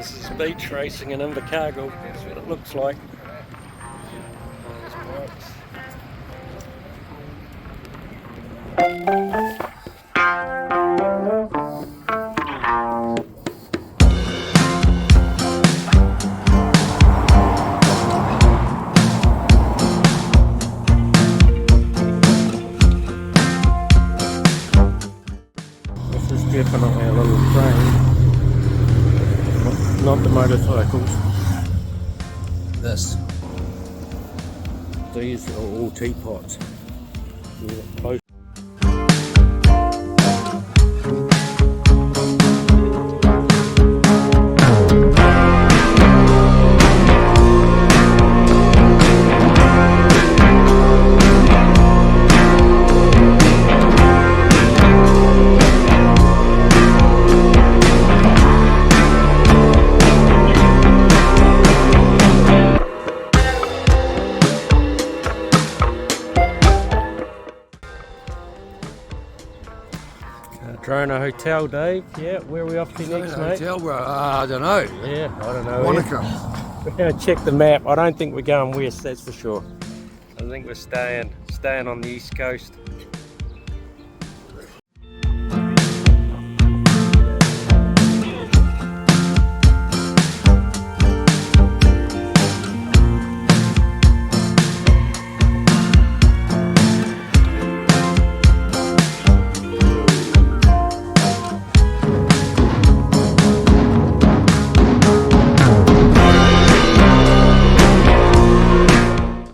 This is beach racing in Invercargill. That's what it looks like. There's bikes. This is definitely a little train. Not the motorcycles. This. These are all teapots. Close. Drona Hotel, Dave. Yeah, where are we off to next, mate? Hotel, I don't know. Yeah, I don't know. Monaco. We're going to check the map. I don't think we're going west, that's for sure. I think we're staying on the east coast.